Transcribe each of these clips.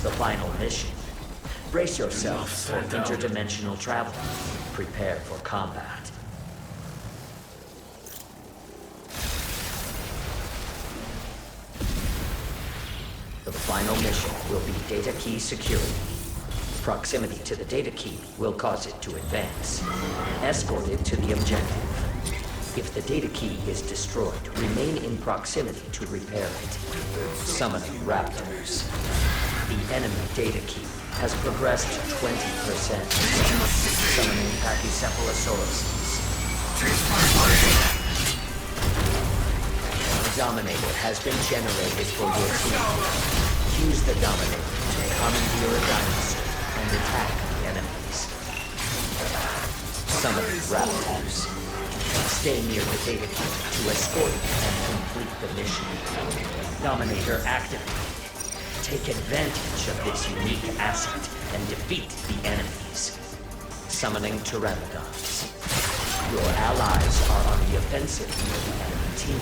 the final mission. Brace yourselves for interdimensional travel. Prepare for combat. The final mission will be data key security. Proximity to the data key will cause it to advance. Escort it to the objective. If the data key is destroyed, remain in proximity to repair it. Summoning raptors. The enemy data key has progressed 20%. Summoning Pachycephalosauruses. A Dominator has been generated for your team. Use the Dominator to commandeer a dinosaur and attack the enemies. Summoning raptors. Stay near the data key to escort and complete the mission. Dominator activated. Take advantage of this unique asset and defeat the enemies. Summoning Pteranodons. Your allies are on the offensive near the enemy team.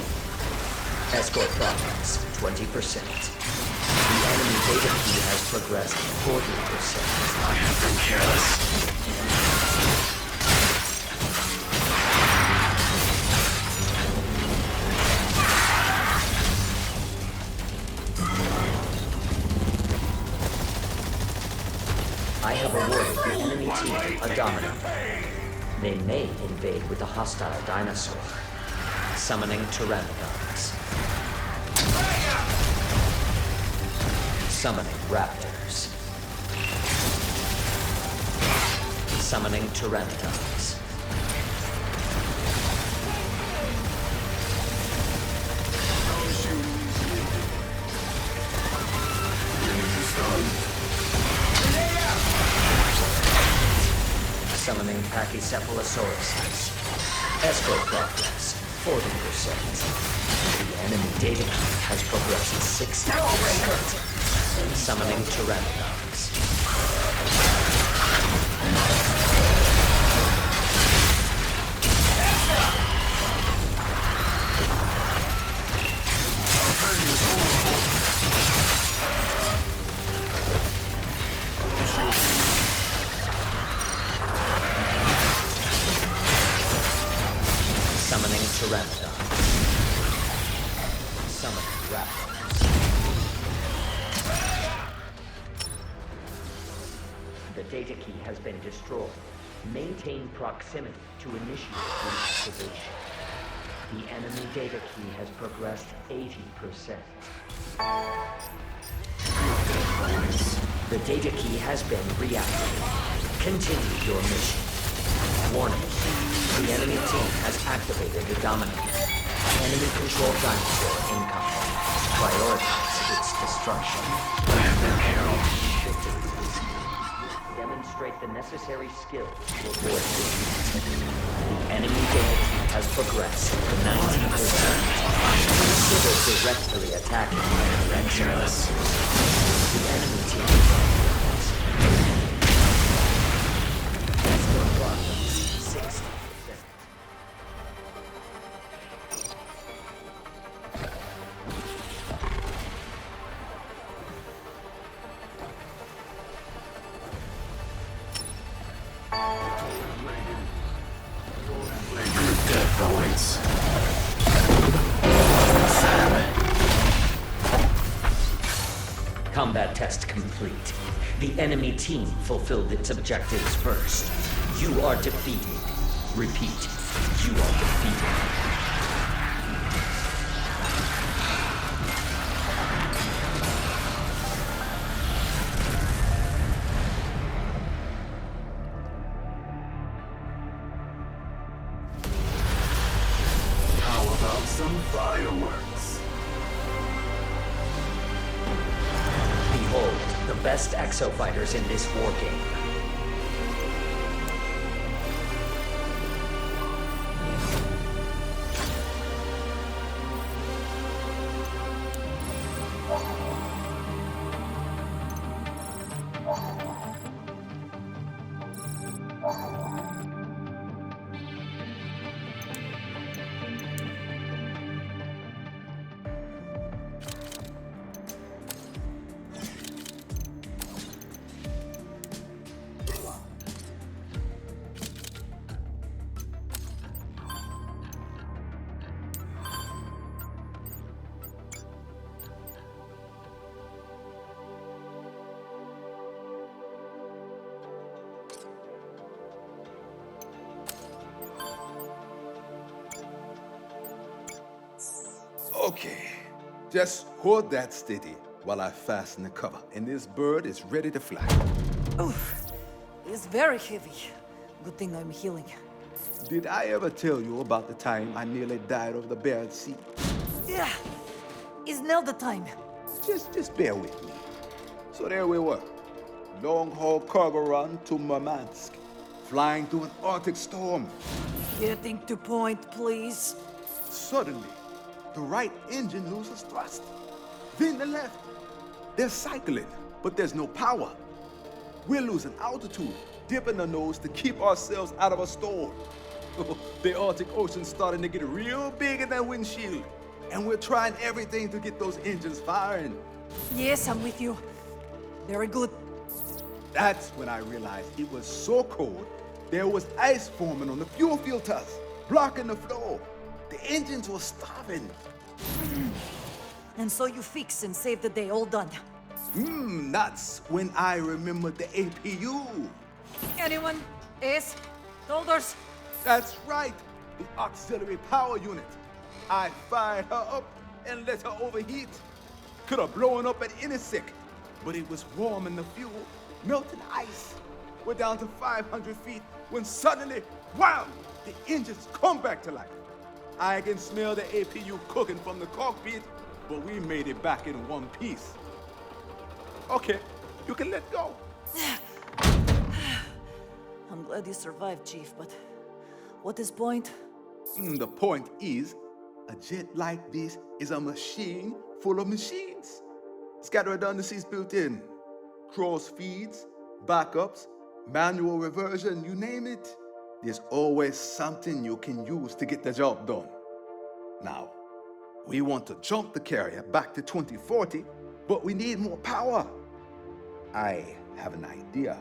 Escort progress 20%. The enemy data key has progressed 40%. I have been careless. I have awarded the enemy team a Dominator. They may invade with a hostile dinosaur. Summoning Pteranodons. Summoning raptors. Summoning Pteranodons. Summoning Pachycephalosauruses. Escort progress 40%. The enemy data key has progressed 60%. Summoning Pteranodons. Summoning Pteranodons. Summoning raptors. The data key has been destroyed. Maintain proximity to initiate reactivation. The enemy data key has progressed 80%. The data key has been reactivated. Continue your mission. Warning. The enemy team has activated the Dominator. Enemy-controlled dinosaur incoming. Prioritize its destruction. I have been careless. Demonstrate the necessary skills to avoid defeat. The enemy data key has progressed 90%. Consider directly attacking the Rex. The enemy team. Death awaits. Combat test complete. The enemy team fulfilled its objectives first. You are defeated. Repeat, you are defeated. How about some fireworks? Behold, the best exofighters in this war game. Okay, just hold that steady while I fasten the cover, and this bird is ready to fly. Oof, it's very heavy. Good thing I'm healing. Did I ever tell you about the time I nearly died of the Barents Sea? Yeah, is now the time. Just bear with me. So there we were, long-haul cargo run to Murmansk, flying through an Arctic storm. Getting to point, please. Suddenly, the right engine loses thrust. Then the left. They're cycling, but there's no power. We're losing altitude, dipping the nose to keep ourselves out of a storm. The Arctic Ocean's starting to get real big in that windshield, and we're trying everything to get those engines firing. Yes, I'm with you. Very good. That's when I realized it was so cold, there was ice forming on the fuel filters, blocking the flow. The engines were starving. And so you fix and save the day, all done. That's when I remembered the APU. Anyone? Ace? Dolders? That's right, the auxiliary power unit. I fired her up and let her overheat. Could have blown up at any second, but it was warm in the fuel, melting ice. We're down to 500 feet when suddenly, wham, the engines come back to life. I can smell the APU cooking from the cockpit, but we made it back in one piece. Okay, you can let go. I'm glad you survived, Chief, but what is point? The point is, a jet like this is a machine full of machines. It's got redundancies built in. Cross feeds, backups, manual reversion, you name it. There's always something you can use to get the job done. Now, we want to jump the carrier back to 2040, but we need more power. I have an idea.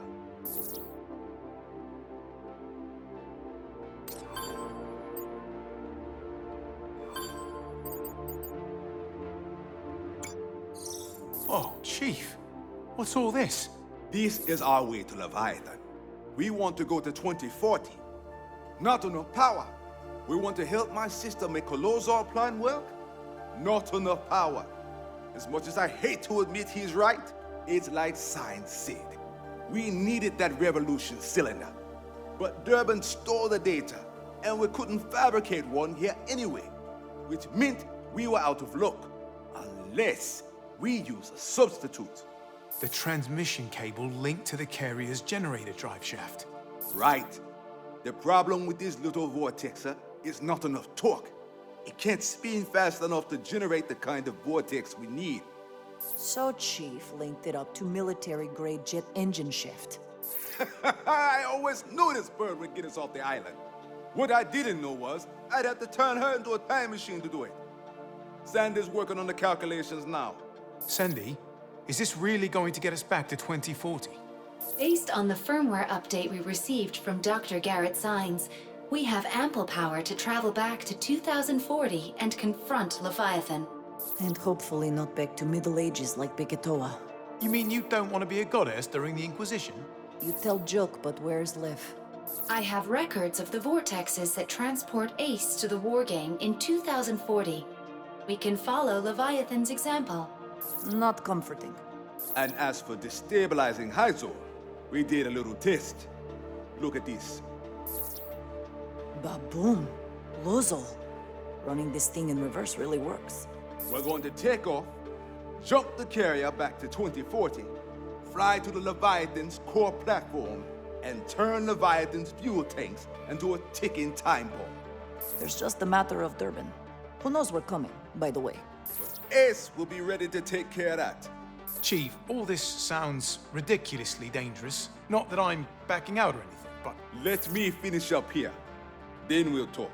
Oh, Chief, what's all this? This is our way to Leviathan. We want to go to 2040. Not enough power. We want to help my sister make Kolozar plan work. Not enough power. As much as I hate to admit he's right, it's like science said. We needed that revolution cylinder. But Durban stole the data, and we couldn't fabricate one here anyway, which meant we were out of luck, unless we use a substitute. The transmission cable linked to the carrier's generator drive shaft. Right. The problem with this little vortexer is not enough torque. It can't spin fast enough to generate the kind of vortex we need. So Chief linked it up to military-grade jet engine shaft. I always knew this bird would get us off the island. What I didn't know was I'd have to turn her into a time machine to do it. Sandy's working on the calculations now. Sandy, is this really going to get us back to 2040? Based on the firmware update we received from Dr. Garrett Sines, we have ample power to travel back to 2040 and confront Leviathan. And hopefully not back to Middle Ages like Beketoa. You mean you don't want to be a goddess during the Inquisition? You tell joke, but where's Lev? I have records of the vortexes that transport Ace to the Wargame in 2040. We can follow Leviathan's example. Not comforting. And as for destabilizing Hyzor, we did a little test. Look at this. Baboom. Lozol. Running this thing in reverse really works. We're going to take off, jump the carrier back to 2040, fly to the Leviathan's core platform, and turn Leviathan's fuel tanks into a ticking time bomb. There's just a matter of Durban. Who knows we're coming, by the way. Ace will be ready to take care of that. Chief, all this sounds ridiculously dangerous. Not that I'm backing out or anything, but... Let me finish up here, then we'll talk.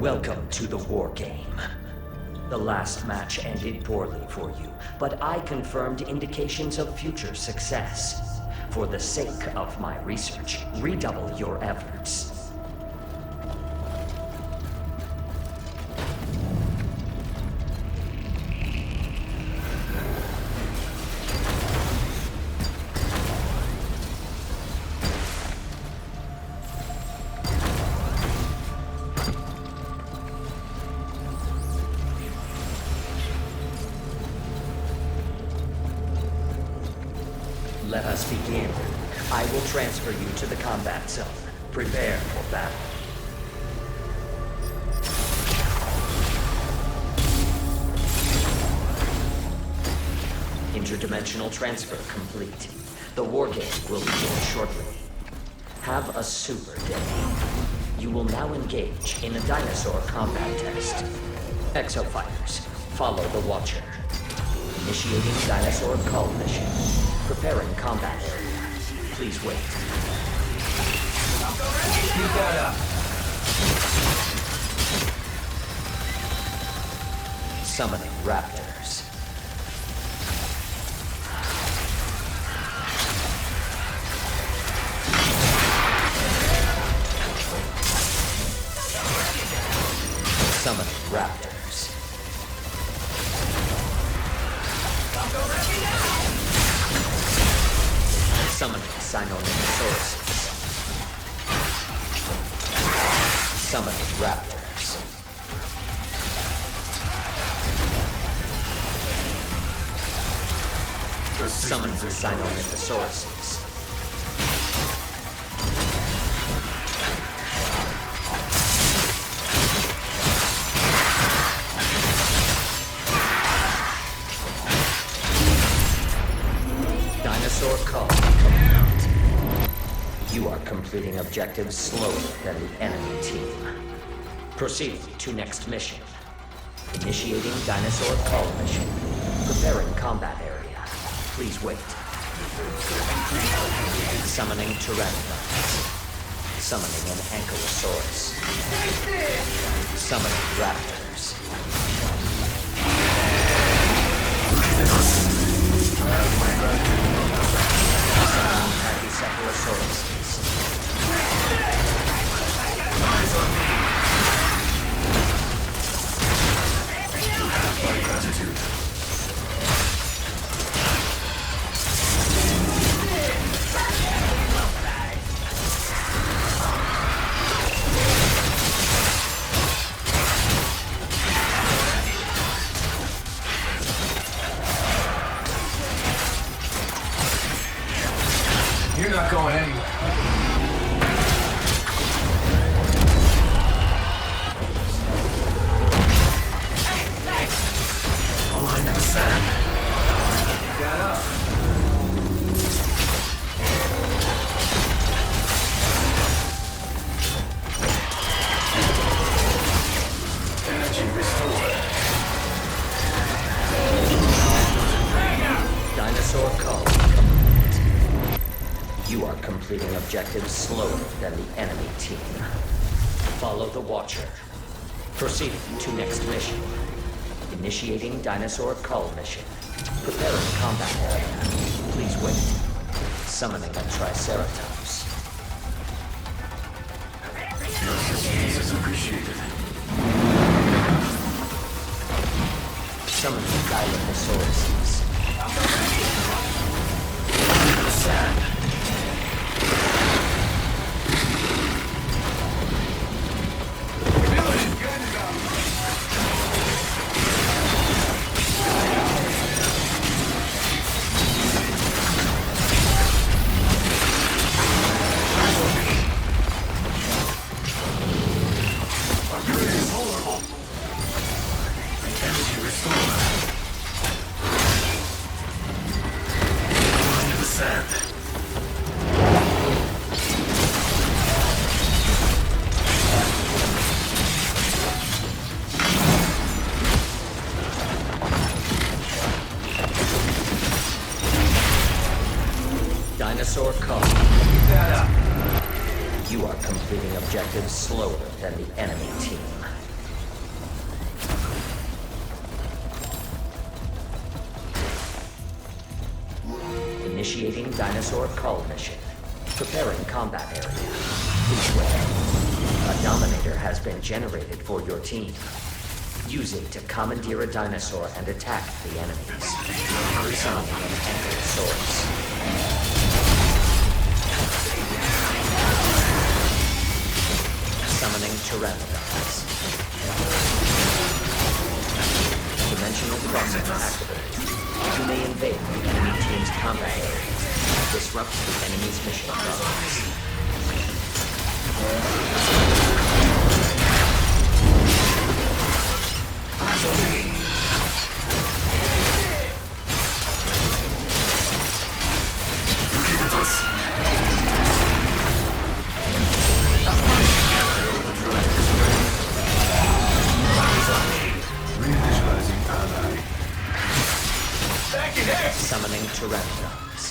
Welcome to the war game. The last match ended poorly for you, but I confirmed indications of future success. For the sake of my research, redouble your efforts. Let us begin. I will transfer you to the combat zone. Prepare for battle. Interdimensional transfer complete. The war game will begin shortly. Have a super day. You will now engage in a dinosaur combat test. Exofighters, follow the Watcher. Initiating dinosaur cull mission. Preparing combat area. Please wait. Keep that up. Summoning raptors. Summoning raptors. Summoning Sinomythosauruses. Summoning raptors. Summoning Sinomythosauruses. Dinosaur call complete. You are completing objectives slower than the enemy team. Proceed to next mission. Initiating dinosaur call mission. Preparing combat area. Please wait. Summoning Pteranodons. Summoning an Ankylosaurus. Summoning raptors. Pachycephalosauruses. You're not going anywhere. Line in the sand. Pick that up. Energy restored. Dinosaur call. You are completing objectives slower than the enemy team. Follow the Watcher. Proceeding to next mission. Initiating dinosaur cull mission. Preparing combat area. Please wait. Summoning a Triceratops. Your assistance is appreciated. Summoning Dilophosaurus. Sand. Energy restored. Line in the sand. Dinosaur call. Keep that up. You are completing objectives slower than the enemy team. Initiating dinosaur cull mission. Preparing combat area. Please wait. A Dominator has been generated for your team. Use it to commandeer a dinosaur and attack the enemies. Summoning an Ankylosaurus. Summoning Pteranodons. Dimensional crossing activated. You may invade the enemy team's combat area. Disrupt the enemy's mission progress. Summoning Pteranodons.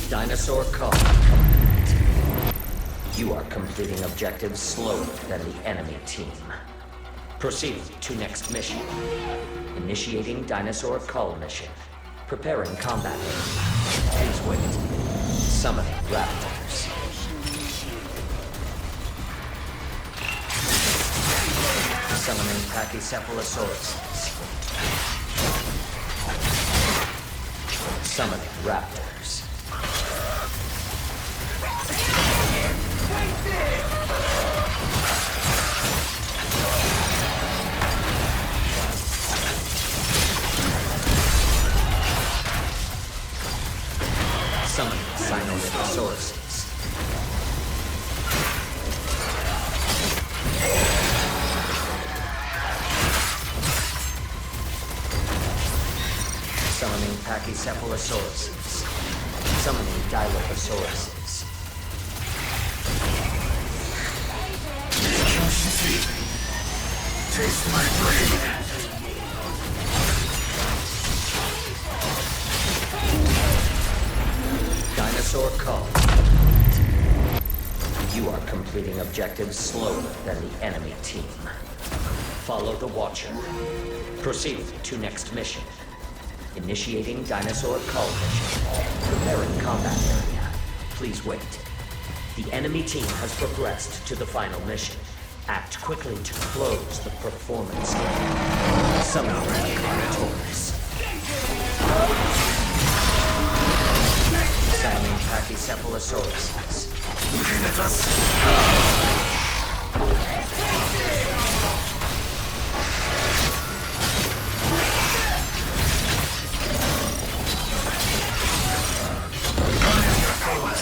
Dinosaur cull complete. You are completing objectives slower than the enemy team. Proceed to next mission. Initiating dinosaur cull mission. Preparing combat area. Please wait. Summoning raptors. Summoning Pachycephalosauruses. Summoning raptors. Summoning Sinornithosauruses. Summoning Pachycephalosauruses. Summoning Dilophosaurus. Taste my brain. Dinosaur cull. You are completing objectives slower than the enemy team. Follow the Watcher. Proceed to next mission. Initiating dinosaur cull mission. Preparing combat area. Please wait. The enemy team has progressed to the final mission. Act quickly to close the performance gap. Summon Carnotaurus. Summoning Pachycephalosauruses.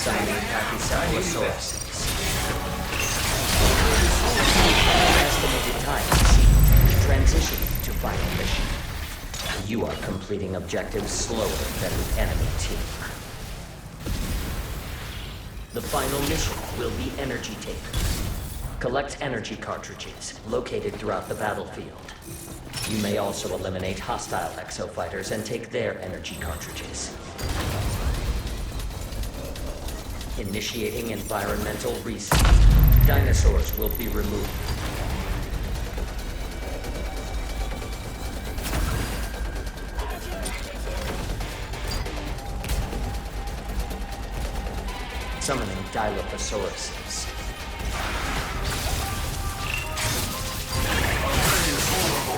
Summoning Pachycephalosauruses. Estimated time transitioning to final mission. You are completing objectives slower than the enemy team. The final mission will be Energy Taker. Collect energy cartridges located throughout the battlefield. You may also eliminate hostile exofighters and take their energy cartridges. Initiating environmental reset. Dinosaurs will be removed. Summoning Dilophosaurus.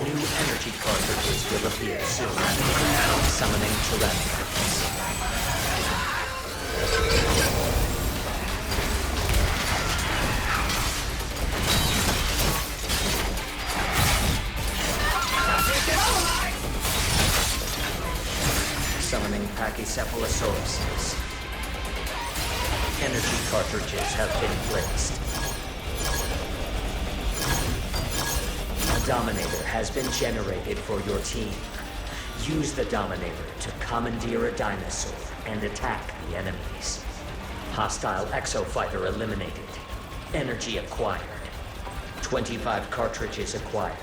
New energy cartridges will appear soon. Summoning Pteranodons. Summoning Pachycephalosauruses. Energy cartridges have been placed. A Dominator has been generated for your team. Use the Dominator to commandeer a dinosaur and attack the enemies. Hostile exofighter eliminated. Energy acquired. 25 cartridges acquired.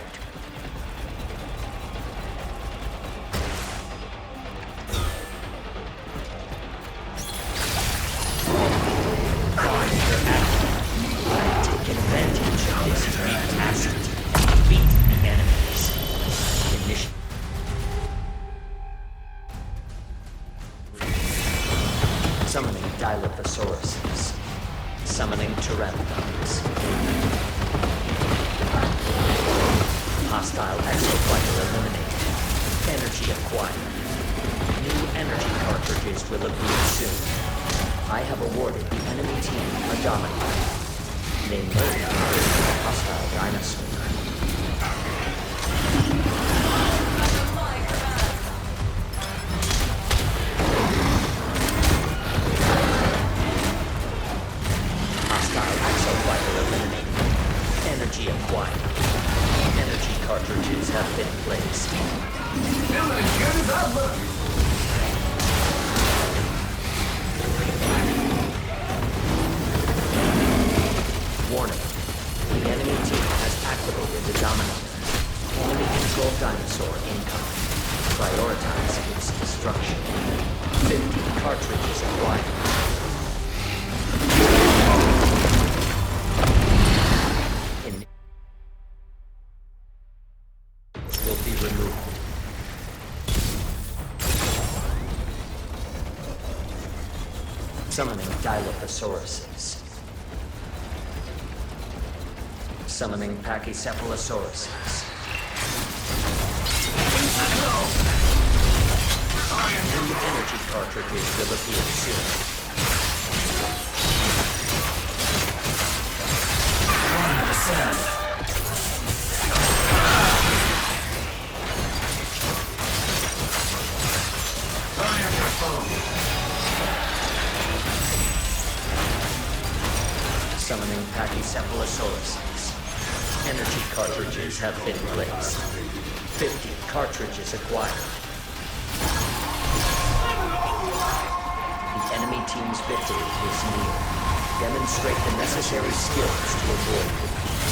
Taken Dilophosauruses. Summoning Pteranodons. Hostile exofighter eliminated. Energy acquired. New energy cartridges will appear soon. I have awarded the enemy team a Dominator. They may be a hostile dinosaur. Hostile exofighter eliminated. Energy acquired. Energy cartridges have been placed. Warning. The enemy team has activated the Dominator. Enemy-controlled dinosaur incoming. Prioritize its destruction. 50 cartridges acquired. Will be removed. Summoning Dilophosauruses. Summoning Pachycephalosauruses. New energy cartridges will appear soon. Summoning Pachycephalosauruses. Energy cartridges have been placed. 50 cartridges acquired. The enemy team's victory is near. Demonstrate the necessary skills to avoid defeat.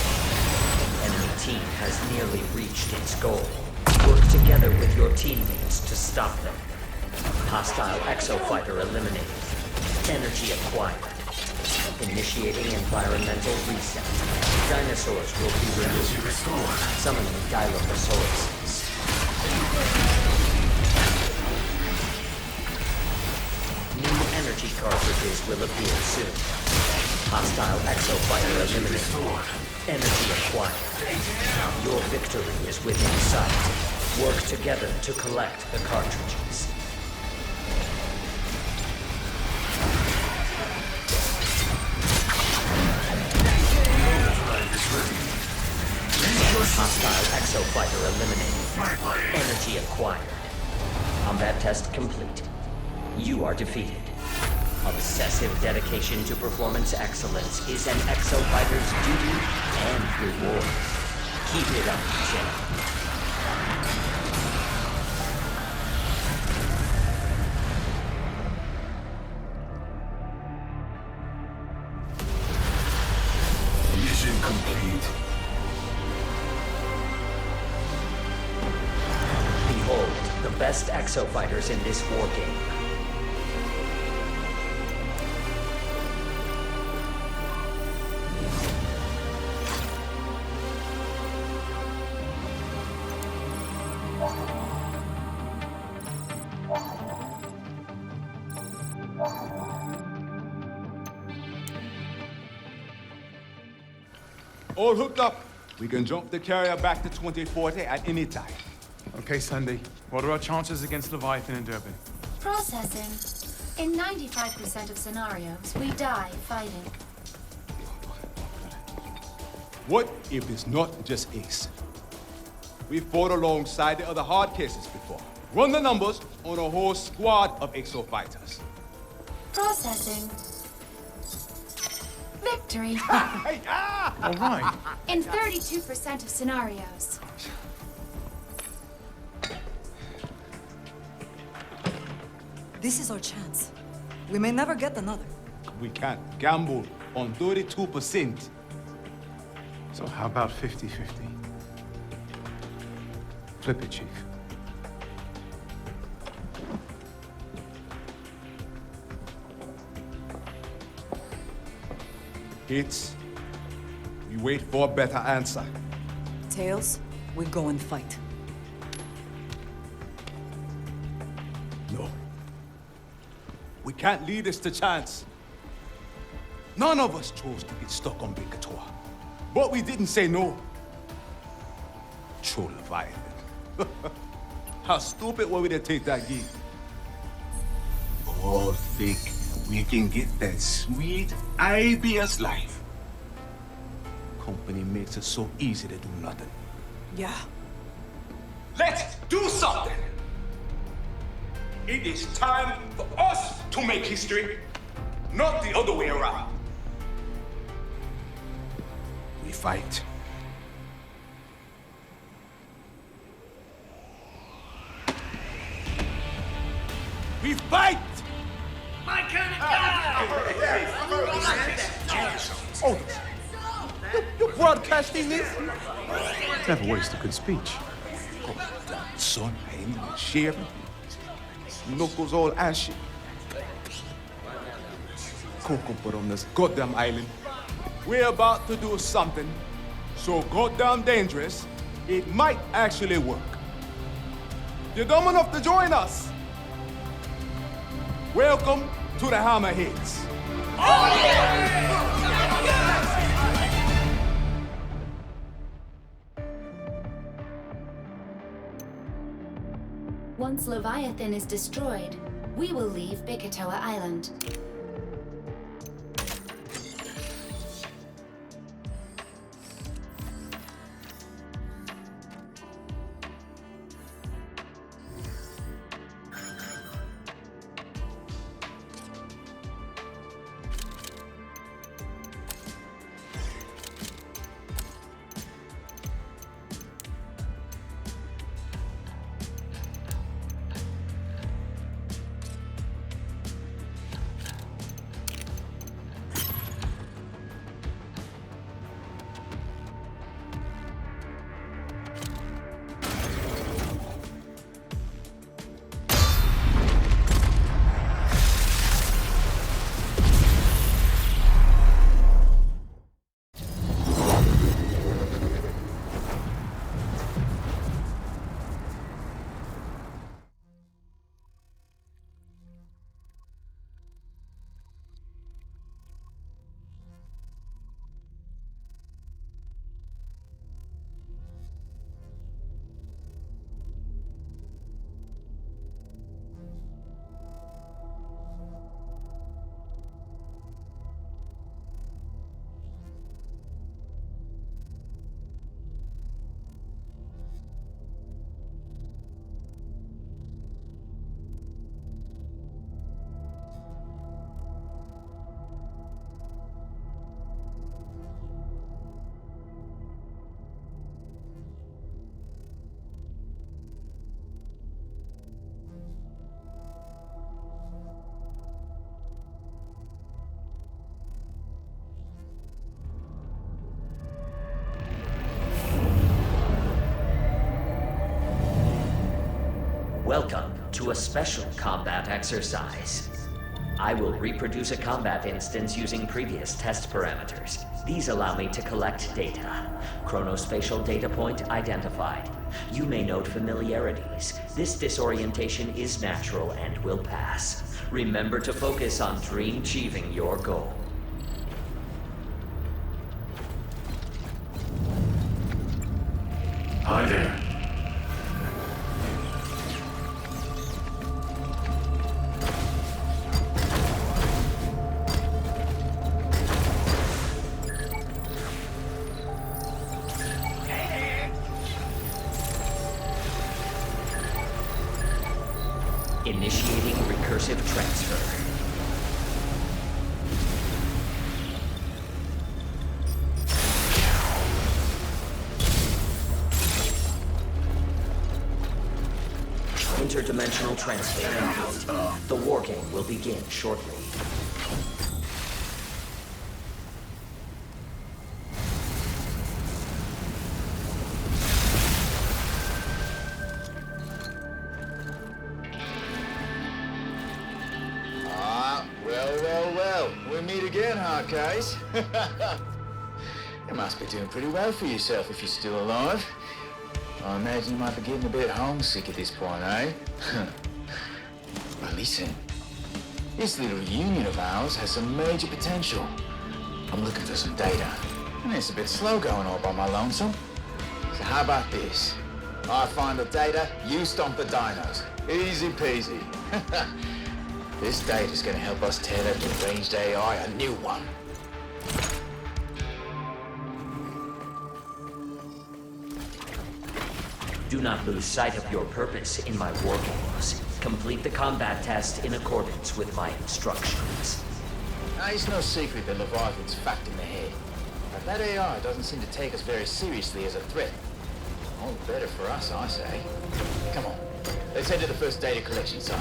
The enemy team has nearly reached its goal. Work together with your teammates to stop them. Hostile exofighter eliminated. Energy acquired. Initiating environmental reset. Dinosaurs will be removed. Summoning Dilophosauruses. New energy cartridges will appear soon. Hostile exofighter eliminated. Energy acquired. Your victory is within sight. Work together to collect the cartridges. Hostile exofighter eliminated. Energy acquired. Combat test complete. You are defeated. Obsessive dedication to performance excellence is an exofighter's duty and reward. Keep it up, Jen. Mission complete. Behold, the best exofighters in this war game. All hooked up. We can jump the carrier back to 2040 at any time. Okay, Sandy. What are our chances against Leviathan and Durban? Processing. In 95% of scenarios, we die fighting. What if it's not just Ace? We fought alongside the other hard cases before. Run the numbers on a whole squad of exofighters. Processing. Victory. All right. In 32% of scenarios. This is our chance. We may never get another. We can't gamble on 32%. So how about 50-50? Flip it, Chief. Hits. We wait for a better answer. Tails, we go and fight. No. We can't leave this to chance. None of us chose to get stuck on Big Katoa. But we didn't say no. True Leviathan. How stupid were we to take that gig? All think we can get that sweet IBS life. Company makes it so easy to do nothing. Yeah. Let's do something! It is time for us to make history, not the other way around. We fight. We fight! My kind of guy! Oh, you're broadcasting this? Never waste a good speech. Son, I ain't even sharing. Knuckles all ashy. Coco put on this goddamn island. We're about to do something so goddamn dangerous, it might actually work. You're dumb enough to join us? Welcome to the Hammerheads. Once Leviathan is destroyed, we will leave Big Katoa Island. Welcome to a special combat exercise. I will reproduce a combat instance using previous test parameters. These allow me to collect data. Chronospatial data point identified. You may note familiarities. This disorientation is natural and will pass. Remember to focus on achieving your goal. Hi there. Initiating recursive transfer. Interdimensional transfer complete. The war game will begin shortly. Well, we meet again, huh, guys? You must be doing pretty well for yourself if you're still alive. I imagine you might be getting a bit homesick at this point, eh? Well, listen, This little union of ours has some major potential. I'm looking for some data, and it's a bit slow going all by my lonesome. So how about this? I find the data, you stomp the dinos. Easy peasy. This data's gonna help us tear that deranged AI a new one. Do not lose sight of your purpose in my war games. Complete the combat test in accordance with my instructions. Now, it's no secret that Leviathan's fact in the head. But that AI doesn't seem to take us very seriously as a threat. All the better for us, I say. Come on, let's head to the first data collection site.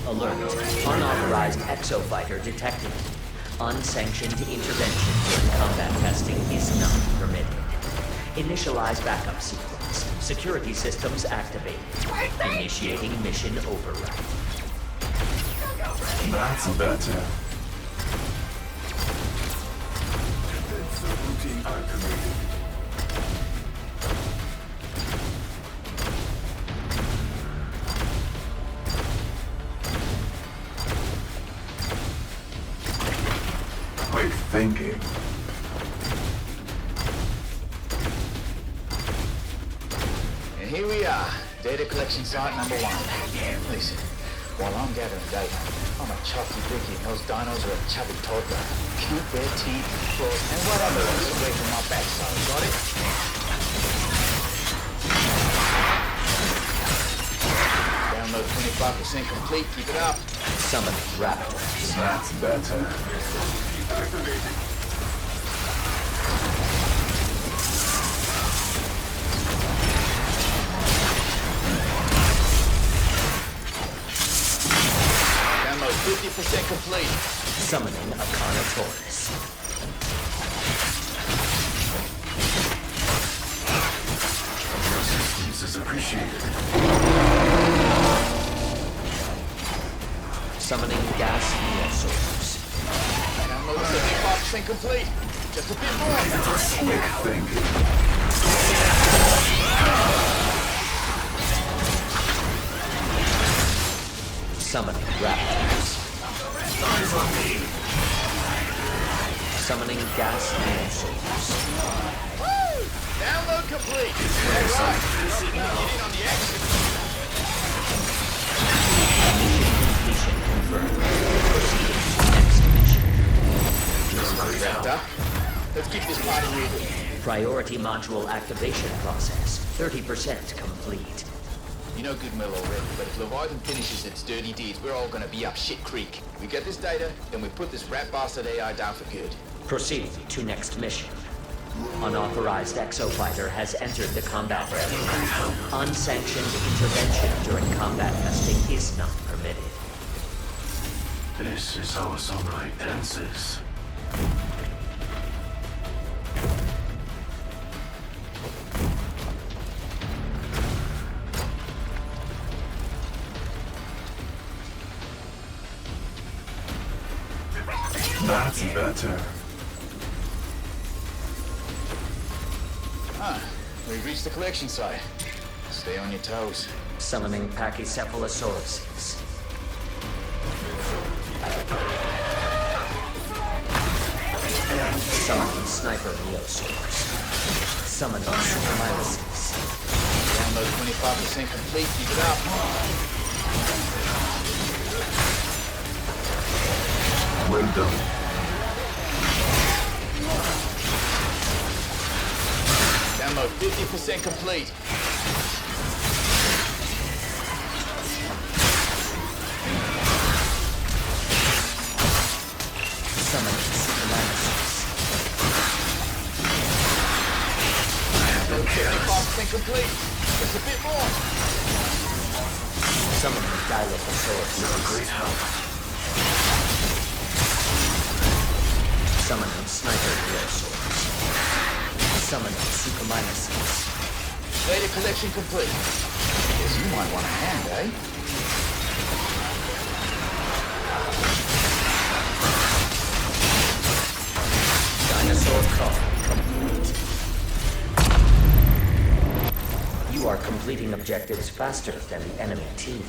Alert. Unauthorized exofighter detected. Unsanctioned intervention during combat testing is not permitted. Initialize backup sequence. Security systems activated. Initiating mission override. That's better. Routine activated. Quick thinking. And here we are, data collection site number 1. Listen, while I'm gathering data, I'm a chuffy Vicky and those dinos are a chubby toddler. Keep their teeth, claws, and whatever else away from my backside, got it? Download 25% complete, keep it up. Summon raptors. That's better. Activated. Download 50% complete. Summoning a Carnotaurus. This is appreciated. Summoning gas neosaurs. Download 75% complete. Just a bit more. Quick thinking. Summoning raptors. Summoning gas neosaurs. Woo! Download complete. All right. Get in on the action. Mission confirmed. Proceeding to next mission. Wrapped up. Let's keep this party moving. Priority module activation process. 30% complete. You know good Mill already, but if Leviathan finishes its dirty deeds, we're all gonna be up shit creek. We get this data, then we put this rat bastard AI down for good. Proceed to next mission. Unauthorized exofighter has entered the combat area. Unsanctioned intervention during combat testing is not permitted. This is how a samurai dances. That's better. We've reached the collection site. Stay on your toes. Summoning Pachycephalosauruses. Summoning Sniper Neosaurs. Summoning Suchomimuses. Download 25% complete, keep it up. Well done. Download 50% complete. Summoning Suchomimuses. Download 55% complete. Just a bit more. Summoning Dilophosaurus. Great help. Summoning Sniper Neosaurs. Summoning Suchomimuses. Data collection complete. Guess you might want a hand, eh? Dinosaur call complete. You are completing objectives faster than the enemy team.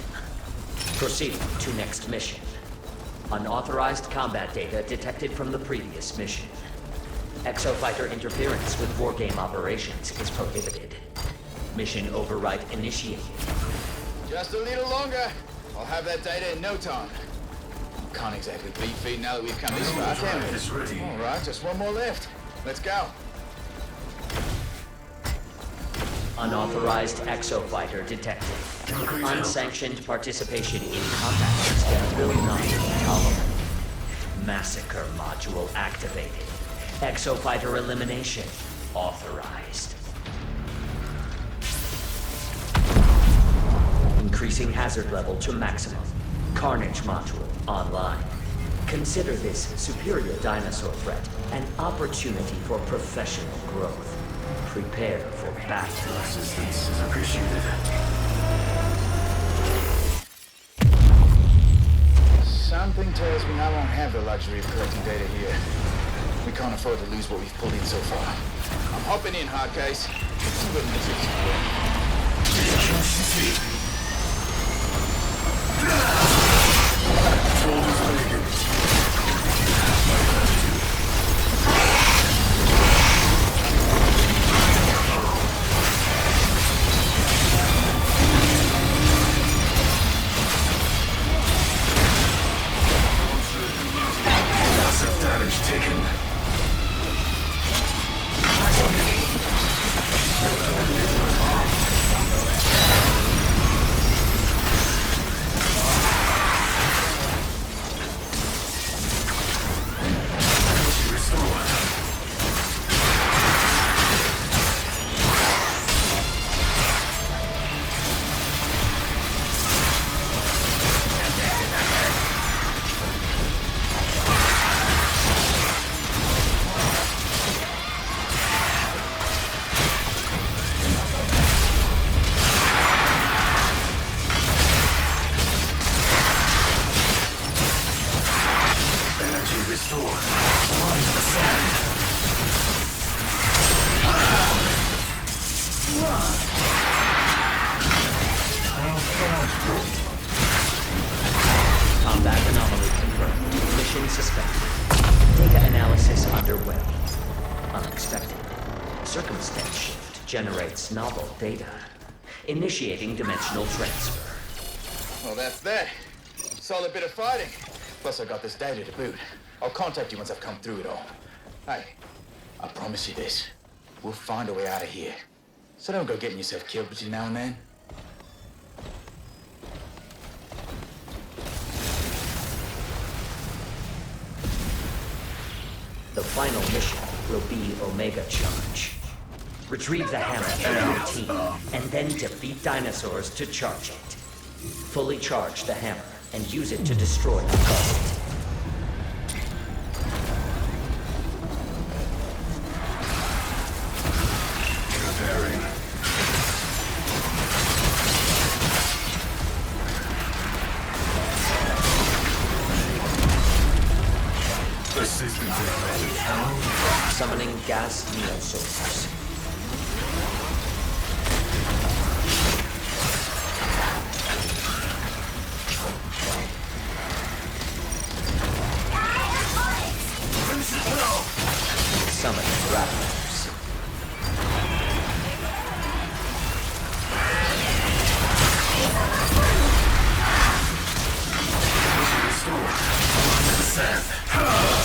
Proceeding to next mission. Unauthorized combat data detected from the previous mission. Exofighter interference with wargame operations is prohibited. Mission override initiated. Just a little longer. I'll have that data in no time. Can't exactly beat feet now that we've come this far, can we? It's ready. All right, just one more left. Let's go. Unauthorized exofighter detected. Unsanctioned participation in combat system will not be tolerated. Massacre module activated. Exofighter elimination authorized. Increasing hazard level to maximum. Carnage module online. Consider this superior dinosaur threat an opportunity for professional growth. Prepare for battle. Assistance is appreciated. Something tells me I won't have the luxury of collecting data here. We can't afford to lose what we've pulled in so far. I'm hopping in, Hardcase. Let's see what Matrix is. Massive damage taken. Combat anomaly confirmed. Mission suspected. Data analysis underway. Unexpected. Circumstance shift generates novel data. Initiating dimensional transfer. Well, that's that. Solid bit of fighting. Plus, I got this data to boot. I'll contact you once I've come through it all. Hey, I promise you this. We'll find a way out of here. So don't go getting yourself killed between now and then. The final mission will be Omega Charge. Retrieve the hammer from your team, and then defeat dinosaurs to charge it. Fully charge the hammer, and use it to destroy the target. Preparing. Assistance advantage. Summoning gas neosources. Summoning raptors.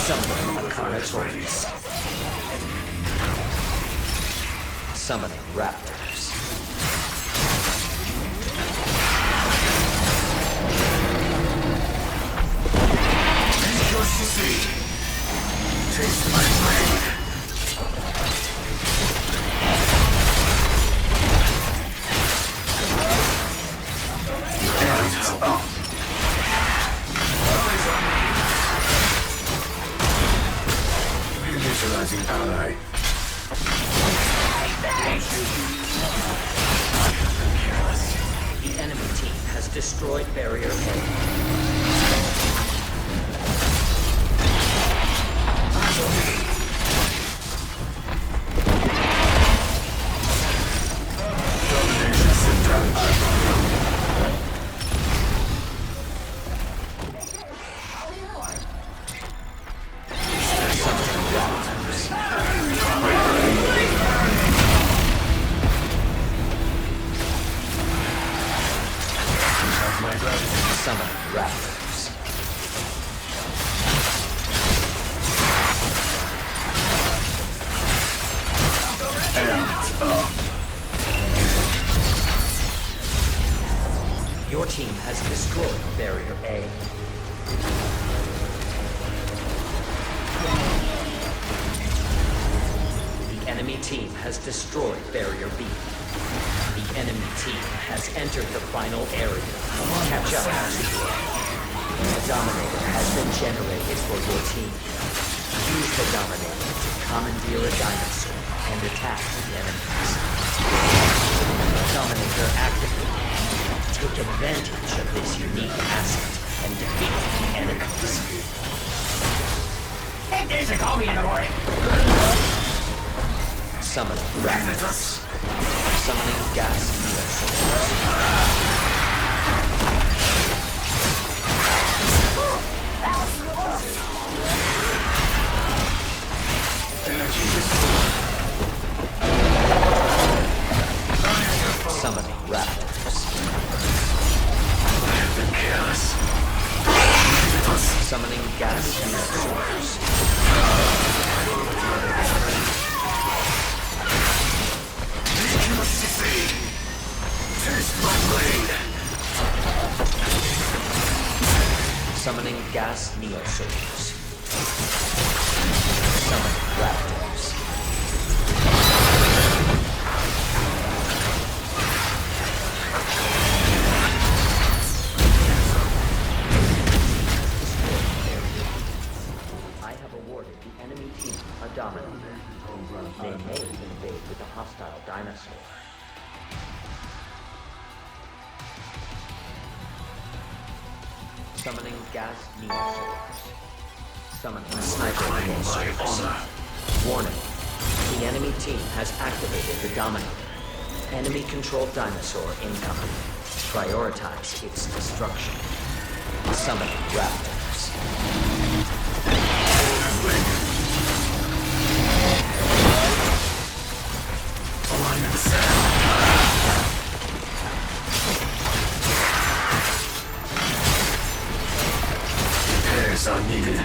Summoning a Carnotaurus. Summoning raptors. Just to see. Taste my blade. Initializing ally. The enemy team has destroyed Barrier A. Domination Amped up. Your team has destroyed Barrier A. The enemy team has destroyed Barrier B. The enemy team has entered the final area. Catch up. The Dominator has been generated for your team. Use the Dominator to commandeer a dinosaur and attack the enemies. Dominator activated. Take advantage of this unique asset and defeat the enemies. Easy, call me in the morning. Summon Raptors. Summoning gas missiles. Summoning Raptors. Summoning gas missiles. Taste my blade. Summoning gas neosoldiers. Summoning raptors. I have awarded the enemy team a Dominator. They may invade with a hostile dinosaur. Summoning gas neosoldiers. Summoning sniper neosoldiers. Warning. The enemy team has activated the Dominator. Enemy-controlled dinosaur incoming. Prioritize its destruction. Summoning raptors. Alignment set. Repairs are needed.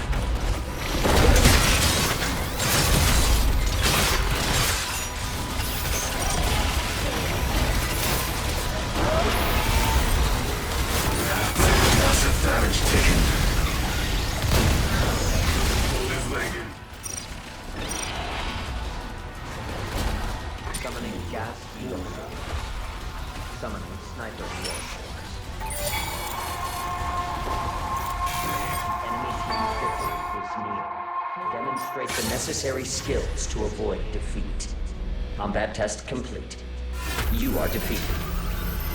Massive damage taken. Hold his leg in. Summoning gas neosoldiers. Summoning sniper neosoldiers. Enemy team's victory is near. Demonstrate the necessary skills to avoid defeat. Combat test complete. You are defeated.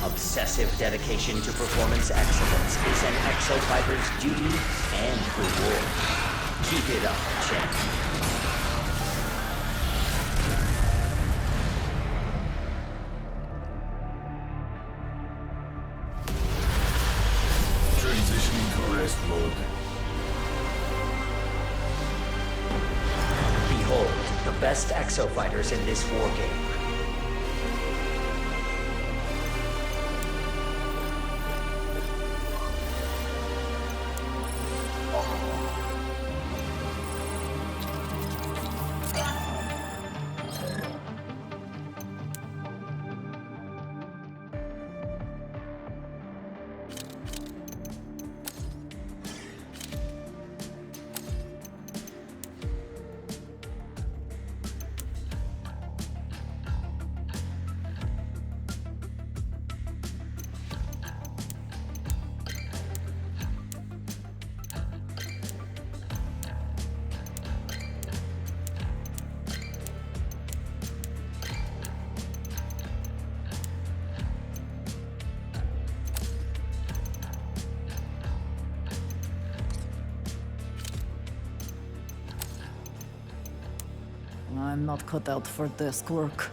Obsessive dedication to performance excellence is an exofighter's duty and reward. Keep it up, champ. Transitioning to rest mode. Behold, the best exofighters in this war game. I'm not cut out for this work.